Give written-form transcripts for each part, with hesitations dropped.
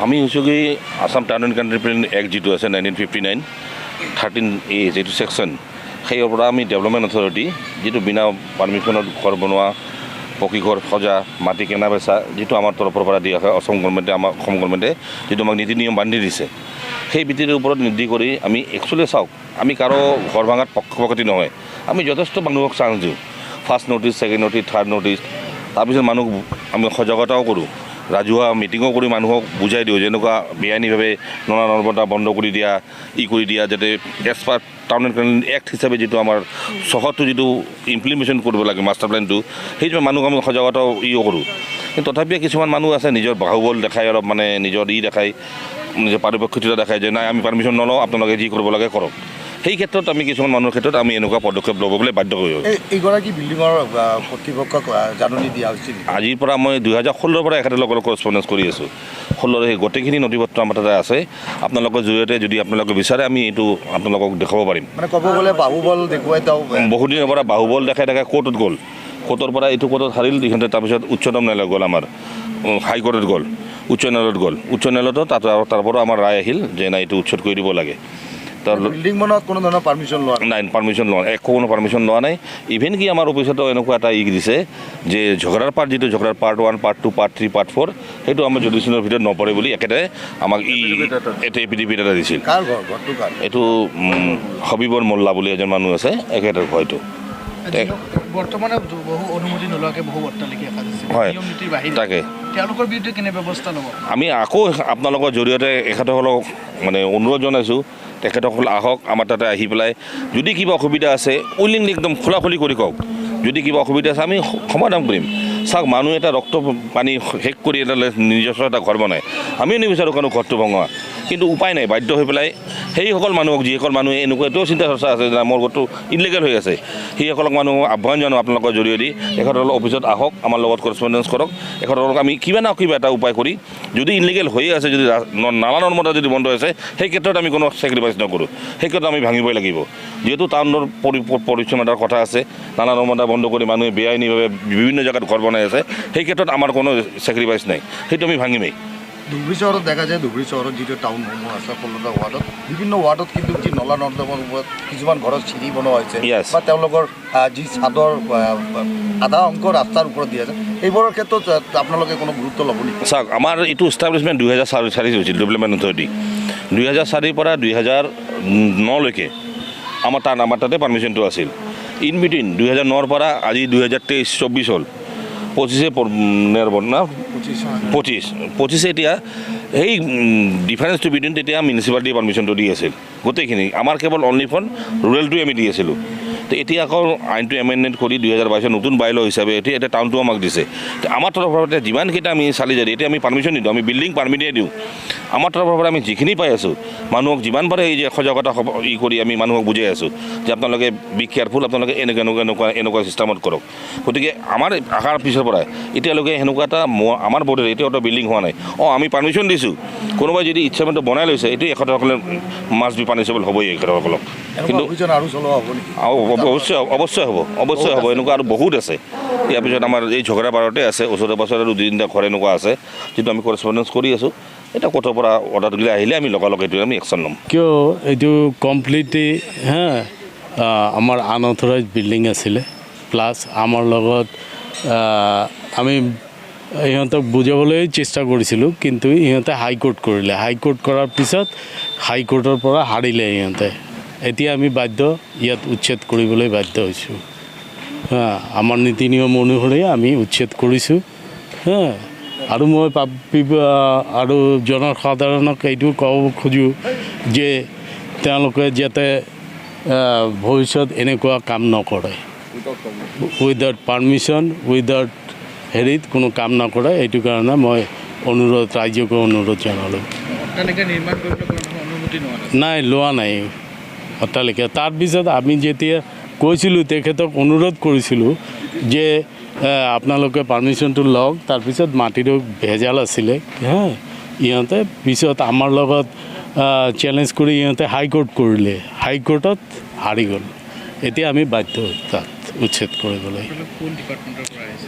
আমি হৈছোঁ কি Assam town and country plan act যিটো আছে 1959 13A যিটো ছেকশ্যন সেইৰ পৰা আমি ডেভেলপমেণ্ট অথৰিটি যিটো বিনা পাৰ্মিশ্যনত ঘৰ বনোৱা পকী ঘৰ সজা মাটি কেনা বেচা যিটো আমাৰ তৰফৰ পৰা দিয়া হয় অসম গভৰ্ণমেণ্টে যিটো আমাক নীতি নিয়ম বান্ধি দিছে সেই ভিত্তিৰ ওপৰত নিৰ্দেশ কৰি আমি একচুৱেলি চাওক আমি কাৰো ঘৰ ভাঙাত পক্ষপাতি নহয় আমি যথেষ্ট মানুহক চান্স দিওঁ first notice second notice third notice তাৰপিছত মানুহক আমি সজাগতাও কৰোঁ ৰাজহুৱা মিটিঙো কৰি মানুহক বুজাই দিওঁ যেনেকুৱা বেআইনীভাৱে নলা নৰ্দমা বন্ধ কৰি দিয়া কৰি দিয়া যাতে as per town and country act হিচাপে যিটো আমাৰ চহৰটো যিটো ইমপ্লিমেণ্টেশ্যন কৰিব লাগে মাষ্টাৰ প্লেনটো সেইটোৱে মানুহক আমি সজাগতাও কৰোঁ কিন্তু তথাপিও কিছুমান মানুহ আছে নিজৰ বাহুবল দেখাই অলপ মানে নিজৰ দেখায় নিজৰ পাৰিপক্ষতা দেখায় যে নাই আমি পাৰ্মিশ্যন নলওঁ আপোনালোকে যি কৰিব লাগে কৰক সেই ক্ষেত্ৰত আমি কিছুমান মানুহৰ ক্ষেত্ৰত আমি এনেকুৱা পদক্ষেপ ল'বলৈ বাধ্য হৈ এইগৰাকী বিল্ডিঙৰ কৰ্তৃপক্ষক জাননী দিয়া হৈছিল আজিৰ পৰা মই 2016 পৰা এখেতৰ লগত কৰস্পণ্ডেঞ্চ কৰি আছোঁ 16 সেই গোটেইখিনি নথি পত্ৰ আমাৰ তাতে আছে আপোনালোকৰ জৰিয়তে যদি আপোনালোকে বিচাৰে আমি এইটো আপোনালোকক দেখাব পাৰিম মানে ক'ব গ'লে বাহুবল দেখুৱাই তেওঁ বহুদিনৰ পৰা বাহুবল দেখাই কোৰ্টত গ'ল কোৰ্টৰ পৰা এইটো কোৰ্টত হাৰিল ইহঁতে তাৰপিছত উচ্চতম ন্যায়ালয় গ'ল আমাৰ হাইকোৰ্টত গ'ল উচ্চ ন্যায়ালয়ত গ'ল উচ্চ ন্যায়ালয়তো তাৰ পৰা আমাৰ ৰায় আহিল যে নাই এইটো উচ্ছেদ কৰি দিব লাগে বিল্ডিং বনোৱাত কোনো ধৰণৰ পাৰ্মিশ্যন লোৱা নাই পাৰ্মিশ্যন লোৱা কোনো পাৰ্মিশ্যন লোৱা নাই ইভেন কি আমাৰ অফিচতো এনেকুৱা এটা দিছে যে ঝগড়াৰ পাৰ্ট যিটো ঝগড়াৰ পাৰ্ট 1 পাৰ্ট 2 পাৰ্ট 3 পাৰ্ট 4 সেইটো আমাৰ জুডিচিয়েলৰ ভিতৰত নপৰে বুলি একেটাই আমাক এটা এফিডেভিট এটা দিছিল এইটো হবিবৰ মোল্লা বুলি এজন মানুহ আছে একেটাৰ হয়তো বৰ্তমানে বহু অনুমতি নোলোৱাকৈ বহু অট্টালিকা হয় তাকে তেওঁলোকৰ বিৰুদ্ধে কেনে ব্যৱস্থা ল'ব আমি আকৌ আপোনালোকৰ জৰিয়তে এখেতসকলক মানে অনুৰোধ জনাইছোঁ তেখেতসকল আহক আমাৰ তাতে আহি পেলাই যদি কিবা অসুবিধা আছে উইলিংলি একদম খোলাখুলি কৰি কওক যদি কিবা অসুবিধা আছে আমি সমাধান কৰিম চাওক মানুহ এটা ৰক্ত পানী শেষ কৰি এটা নিজস্ব এটা ঘৰ বনায় আমিও নিবিচাৰোঁ কাৰণ ঘৰটো ভঙা কিন্তু উপায় নাই বাধ্য হৈ পেলাই সেইসকল মানুহক যিসকল মানুহে এনেকুৱা এতিয়াও চিন্তা চৰ্চা আছে যে মোৰ ঘৰটো ইনলিগেল হৈ আছে সেইসকলক মানুহক আহ্বান জানো আপোনালোকৰ জৰিয়তে তেখেতসকলৰ অফিচত আহক আমাৰ লগত কৰস্পণ্ডেঞ্চ কৰক তেখেতসকলক আমি কিবা না কিবা এটা উপায় কৰি যদি ইনলিগেল হৈয়ে আছে যদি নালা নৰ্দমা যদি বন্ধ হৈছে সেই ক্ষেত্ৰত আমি কোনো চেক্ৰিফাইচ নকৰোঁ সেই ক্ষেত্ৰত আমি ভাঙিবই লাগিব যিহেতু টাউনৰ পৰিচ্ছন্নতাৰ কথা আছে নালা নৰ্দমা বন্ধ কৰি মানুহে বেআইনীভাৱে বিভিন্ন জেগাত ঘৰ বনাই আছে সেই ক্ষেত্ৰত আমাৰ কোনো চেক্ৰিফাইচ নাই সেইটো আমি ভাঙিমেই ধুবুৰী চহৰত দেখা যায় ধুবুৰী চহৰত যিটো টাউনসমূহ আছে 16টা ৱাৰ্ডত বিভিন্ন ৱাৰ্ডত কিন্তু যি নলা নৰ্দমাৰ ওপৰত কিছুমান ঘৰত চিৰি বনোৱা হৈছে বা তেওঁলোকৰ যি চাদৰ আধা অংক ৰাস্তাৰ ওপৰত দিয়া আছে এইবোৰৰ ক্ষেত্ৰত আপোনালোকে কোনো গুৰুত্ব ল'ব নেকি চাওক আমাৰ এইটো এষ্টাব্লিছমেণ্ট 2004 হৈছিল ডেভেলপমেণ্ট অথৰিটি 2004 পৰা 2009লৈকে আমাৰ তাতে পাৰ্মিশ্যনটো আছিল ইন বিটুইন 2009 পৰা আজি 2023-24 হ'ল 25 এতিয়া সেই ডিফাৰেঞ্চটো বিটুইন তেতিয়া মিউনিচিপালিটিয়ে পাৰ্মিশ্যনটো দি আছিল গোটেইখিনি আমাৰ কেৱল অনলি ফৰ ৰুৰেলটোৱে আমি দি আছিলোঁ তো এতিয়া আকৌ আইনটো এমেণ্ডমেণ্ট কৰি 2022 নতুন বাইল হিচাপে এতিয়া টাউনটো আমাক দিছে আমাৰ তৰফৰ পৰা যিমানকেইটা আমি চালি জাৰি এতিয়া আমি পাৰ্মিশ্যন নিদিওঁ আমি বিল্ডিং পাৰ্মিটেই দিওঁ আমাৰ তৰফৰ পৰা আমি যিখিনি পাই আছোঁ মানুহক যিমান পাৰে এই যে সজাগতা কৰি আমি মানুহক বুজাই আছোঁ যে আপোনালোকে বি কেয়াৰফুল আপোনালোকে এনেকুৱা চিষ্টেমত কৰক গতিকে আমাৰ আহাৰ পিছৰ পৰাই এতিয়ালৈকে সেনেকুৱা এটা আমাৰ বৰ্ডেৰ এতিয়াও এটা বিল্ডিং হোৱা নাই আমি পাৰ্মিশ্যন দিছোঁ কোনোবাই যদি ইচ্ছামতে বনাই লৈছে এইটো এখেতসকলে মাষ্ট বি পানিছেবল হ'বই এখেতসকলক কিন্তু অৱশ্যই হ'ব এনেকুৱা আৰু বহুত আছে ইয়াৰ পিছত আমাৰ এই ঝগড়া বাৰতে আছে ওচৰে পাছৰে আৰু 2-3টা ঘৰ এনেকুৱা আছে যিটো আমি কৰস্পণ্ডেঞ্চ কৰি আছোঁ এটা কোৰ্টৰ পৰা অৰ্ডাৰ দিলে আহিলে আমি লগালগ এইটো আমি একশ্যন ল'ম কিয় এইটো কমপ্লিটলি আমাৰ আনঅথৰাইজ বিল্ডিং আছিলে প্লাছ আমাৰ লগত আমি ইহঁতক বুজাবলৈ চেষ্টা কৰিছিলোঁ কিন্তু ইহঁতে হাইকোৰ্ট কৰিলে হাইকোৰ্ট কৰাৰ পিছত হাইকোৰ্টৰ পৰা হাৰিলে ইহঁতে এতিয়া আমি ইয়াত উচ্ছেদ কৰিবলৈ বাধ্য হৈছোঁ আমাৰ নীতি নিয়ম অনুসৰি আমি উচ্ছেদ কৰিছোঁ আৰু মই আৰু জনসাধাৰণক এইটো ক'ব খোজোঁ যে তেওঁলোকে যাতে ভৱিষ্যত এনেকুৱা কাম নকৰে উইদাউট পাৰ্মিশ্যন উইদাউট হেৰিত কোনো কাম নকৰে এইটো কাৰণে মই ৰাইজকো অনুৰোধ জনালোঁ নাই লোৱা নাই অট্টালিকা তাৰপিছত আমি যেতিয়া কৈছিলোঁ তেখেতক অনুৰোধ কৰিছিলোঁ যে আপোনালোকে পাৰ্মিশ্যনটো লওক তাৰপিছত মাটিটো ভেজাল আছিলে ইহঁতে পিছত আমাৰ লগত চেলেঞ্জ কৰি ইহঁতে হাইকোৰ্ট কৰিলে হাইকোৰ্টত হাৰি গ'ল এতিয়া আমি বাধ্য তাত উচ্ছেদ কৰিবলৈ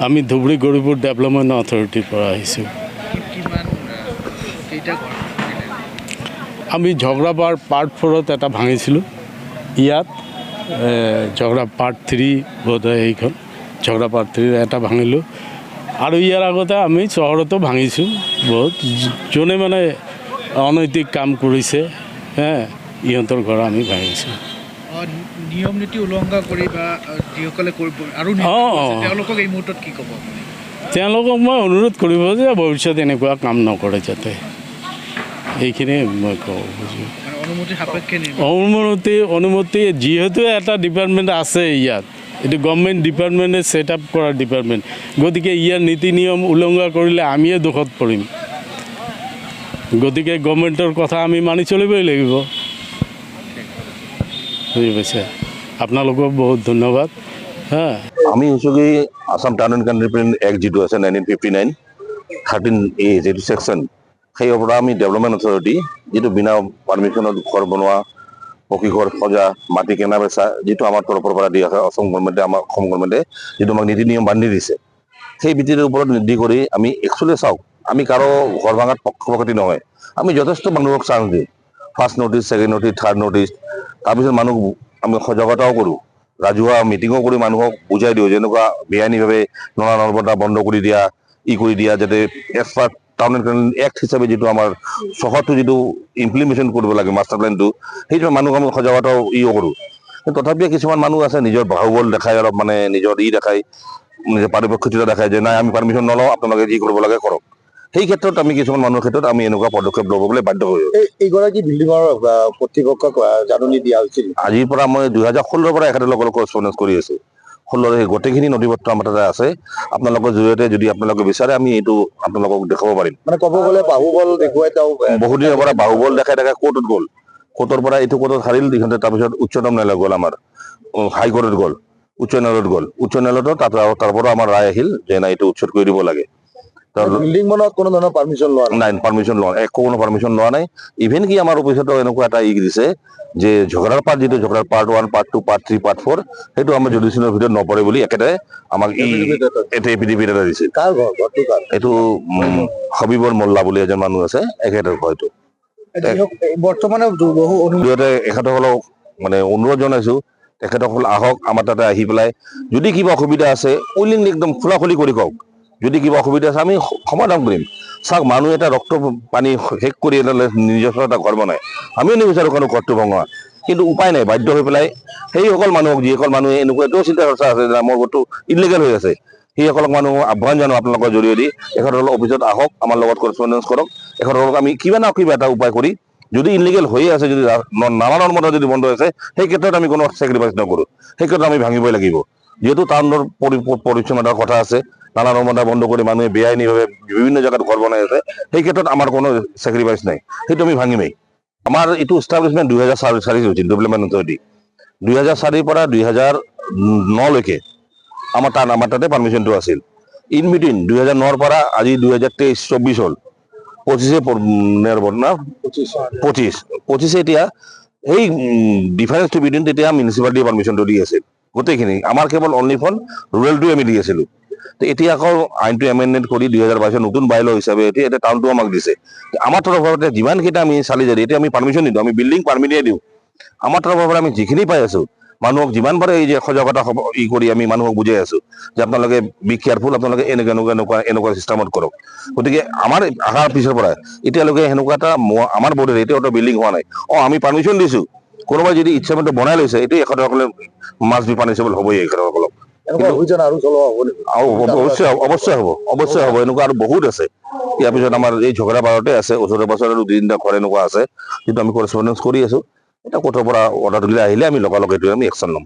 আমি ধুবুৰী গৌৰীপুৰ ডেভেলপমেণ্ট অথৰিটিৰ পৰা আহিছোঁ কেইটা ঘৰ ভাঙিলে? আমি ঝগড়াপাৰ পাৰ্ট 4ত এটা ভাঙিছিলোঁ ইয়াত ঝগড়া পাৰ্ট 3 বোধহয় এইখন ঝগড়া পাৰ্ট 3 এটা ভাঙিলোঁ আৰু ইয়াৰ আগতে আমি চহৰতো ভাঙিছোঁ বহুত যোনে মানে অনৈতিক কাম কৰিছে ইহঁতৰ ঘৰ আমি ভাঙিছোঁ। নিয়ম নীতি উলংঘা কৰি বা যিসকলে কৰিব আৰু তেওঁলোকক এই মুহূৰ্তত কি ক'ব? তেওঁলোকক মই অনুৰোধ কৰিব যে ভৱিষ্যত এনেকুৱা কাম নকৰে যাতে, এইখিনি মই ক'ব খুজিছোঁ। অনুমতি সাপেক্ষে অনুমতি যিহেতু এটা ডিপাৰ্টমেণ্ট আছে ইয়াত, এইটো গভৰ্ণমেণ্ট ডিপাৰ্টমেণ্টে ছেট আপ কৰা ডিপাৰ্টমেণ্ট, গতিকে ইয়াৰ নীতি নিয়ম উলংঘা কৰিলে আমিয়ে দোষত পৰিম। গতিকে গভৰ্ণমেণ্টৰ কথা আমি মানি চলিবই লাগিব। বুজি পাইছে? আপোনালোকক বহুত ধন্যবাদ। আমি হৈছোঁ কি Assam town and country plan act যিটো আছে 1959 13A যিটো ছেকশ্যন, সেইৰ পৰা আমি ডেভেলপমেণ্ট অথৰিটি যিটো বিনা পাৰ্মিশ্যনত ঘৰ বনোৱা, পকী ঘৰ সজা, মাটি কেনা বেচা, যিটো আমাৰ তৰফৰ পৰা দিয়া হয় অসম গভৰ্ণমেণ্টে, আমাৰ অসম গভৰ্ণমেণ্টে যিটো আমাক নীতি নিয়ম বান্ধি দিছে, সেই ভিত্তিৰ ওপৰত নিৰ্ভৰ কৰি আমি একচুৱেলি চাওক, আমি কাৰো ঘৰ ভাঙাত পক্ষপাতি নহয়। আমি যথেষ্ট মানুহক চান্স দিওঁ, first notice, second notice, third notice, তাৰপিছত মানুহ আমি সজাগতাও কৰোঁ, ৰাজহুৱা মিটিঙো কৰি মানুহক বুজাই দিওঁ যেনেকুৱা বেআইনীভাৱে নলা নৰ্দমা বন্ধ কৰি দিয়া, কৰি দিয়া, যাতে as per town and country act হিচাপে যিটো আমাৰ চহৰটো যিটো ইমপ্লিমেণ্টেশ্যন কৰিব লাগে মাষ্টাৰ প্লেনটো, সেইটো মানুহক আমি সজাগতাও কৰোঁ। তথাপিও কিছুমান মানুহ আছে নিজৰ বাহুবল দেখাই, অলপ মানে নিজৰ দেখাই, নিজৰ পাৰিপক্ষতা দেখায় যে নাই আমি পাৰ্মিশ্যন নলওঁ, আপোনালোকে যি কৰিব লাগে কৰক। সেই ক্ষেত্ৰত আমি কিছুমান মানুহৰ ক্ষেত্ৰত আমি এনেকুৱা পদক্ষেপ ল'বলৈ বাধ্য হৈছোঁ। এইগৰাকী বিল্ডিঙৰ কৰ্তৃপক্ষক জাননী দিয়া হৈছিল। আজিৰ পৰা মই 2016ৰ পৰা এখেতলোকৰ লগত কৰস্পণ্ডেঞ্চ কৰি আছোঁ। 16 সেই গোটেইখিনি নথিপত্ৰ আমাৰ তাতে আছে। আপোনালোকৰ জৰিয়তে যদি আপোনালোকে বিচাৰে আমি এইটো আপোনালোকক দেখাব পাৰিম। মানে ক'ব গ'লে বাহুবল দেখুৱাই তেওঁ বহুদিনৰ পৰা বাহুবল দেখাই কোৰ্টত গ'ল, কোৰ্টৰ পৰা এইটো কোৰ্টত হাৰিল, ইহঁতে তাৰপিছত উচ্চতম ন্যায়ালয় গ'ল, আমাৰ হাইকোৰ্টত গ'ল, উচ্চ ন্যায়ালয়ত গ'ল, উচ্চ ন্যায়ালয়তো তাৰ পৰা আমাৰ ৰায় আহিল যে নাই এইটো উচ্ছেদ কৰি দিব লাগে। বিল্ডিং বনোৱাত কোনো ধৰণৰ পাৰ্মিশ্যন লোৱা নাই, পাৰ্মিশ্যন লোৱা নাই, কোনো পাৰ্মিশ্যন লোৱা নাই। ইভেন কি আমাৰ অফিচতো এনেকুৱা এটা দিছে যে ঝগড়াৰ পাৰ্ট যিটো ঝগড়াৰ পাৰ্ট 1, পাৰ্ট 2, পাৰ্ট 3, পাৰ্ট 4 সেইটো আমাৰ জুডিচিয়েলৰ ভিতৰত নপৰে বুলি একেটাই আমাক এটা এফিডেভিট এটা দিছিল। এইটো হবিবৰ মোল্লা বুলি এজন মানুহ আছে, এখেতৰ হয়তো বৰ্তমানে বহু এখেতসকলক মানে অনুৰোধ জনাইছো, তেখেতসকল আহক আমাৰ তাতে আহি পেলাই যদি কিবা অসুবিধা আছে উইলিংলি একদম খোলাখুলি কৰি কওক, যদি কিবা অসুবিধা আছে আমি সমাধান কৰিম। চাওক, মানুহ এটা ৰক্ত পানী শেষ কৰি নিজস্ব এটা ঘৰ বনায়, আমিও নিবিচাৰোঁ কোনো ঘৰটো ভঙা, কিন্তু উপায় নাই, বাধ্য হৈ পেলাই সেইসকল মানুহক, যিসকল মানুহে এনেকুৱা এটাও চিন্তা চৰ্চা আছে যে মোৰ ঘৰটো ইলিগেল হৈ আছে, সেইসকলক মানুহ আহ্বান জানো আপোনালোকৰ জৰিয়তে এখেতসকলৰ অফিচত আহক, আমাৰ লগত কৰস্পণ্ডেঞ্চ কৰক, এখেতসকলক আমি কিবা না কিবা এটা উপায় কৰি, যদি ইলিগেল হৈয়ে আছে, যদি নালা নৰ্দমা যদি বন্ধ হৈ আছে, সেই ক্ষেত্ৰত আমি কোনো চেক্ৰিফাইচ নকৰোঁ, সেই ক্ষেত্ৰত আমি ভাঙিবই লাগিব। যিহেতু টাউনৰ পৰিচ্ছন্নতাৰ কথা আছে, নালা নৰ্দমা বন্ধ কৰি মানুহে বেআইনীভাৱে বিভিন্ন জেগাত ঘৰ বনাই আছে, সেই ক্ষেত্ৰত আমাৰ কোনো চেক্ৰিফাইচ নাই, সেইটো আমি ভাঙিমেই। আমাৰ এইটো এষ্টাব্লিছমেণ্ট 2004 হৈছিল ডেভেলপমেণ্ট অথৰিটি, 2004 পৰা 2009লৈকে আমাৰ তাতে পাৰ্মিশ্যনটো আছিল। ইন বিটুইন 2009ৰ পৰা আজি 2023-24 হ'ল, 25 এতিয়া এই ডিফাৰেন্সটো বিটুইন তেতিয়া মিউনিচিপালিটিয়ে পাৰ্মিশ্যনটো দি আছিল গোটেইখিনি, আমাৰ কেৱল অনলি ফৰ ৰুৰেলটো আমি দি আছিলোঁ। এতিয়া আকৌ আইনটো এমেণ্ডমেণ্ট কৰি 2022 নতুন বাইল হিচাপে এতিয়া টাউনটো আমাক দিছে। আমাৰ তৰফৰ পৰা যিমানকেইটা আমি চালি জাৰি এতিয়া আমি পাৰ্মিশ্যন নিদিওঁ, আমি বিল্ডিং পাৰ্মিটেই দিওঁ। আমাৰ তৰফৰ পৰা আমি যিখিনি পাই আছোঁ, মানুহক যিমান পাৰে এই যে সজাগতা কৰি আমি মানুহক বুজাই আছোঁ যে আপোনালোকে বি কেয়াৰফুল, আপোনালোকে এনেকুৱা চিষ্টেমত কৰক। গতিকে আমাৰ অহাৰ পিছৰ পৰা এতিয়ালৈকে সেনেকুৱা এটা আমাৰ বৰ্ডেৰে এতিয়া এটা বিল্ডিং হোৱা নাই। আমি পাৰ্মিশ্যন দিছোঁ, কোনোবাই যদি ইচ্ছামতে বনাই লৈছে, এইটো এখেতসকলে মাষ্ট বি পানিছেবল হ'বই এখেতসকলক। অৱশ্যে হ'ব, এনেকুৱা আৰু বহুত আছে। ইয়াৰ পিছত আমাৰ এই ঝগড়া বাৰতে আছে, ওচৰে পাছৰে 2-3টা ঘৰ এনেকুৱা আছে, যিটো আমি কৰস্পণ্ডেঞ্চ কৰি আছোঁ। এটা কোৰ্টৰ পৰা অৰ্ডাৰ দিলে আহিলে আমি লগালগ এইটো আমি একশ্যন ল'ম।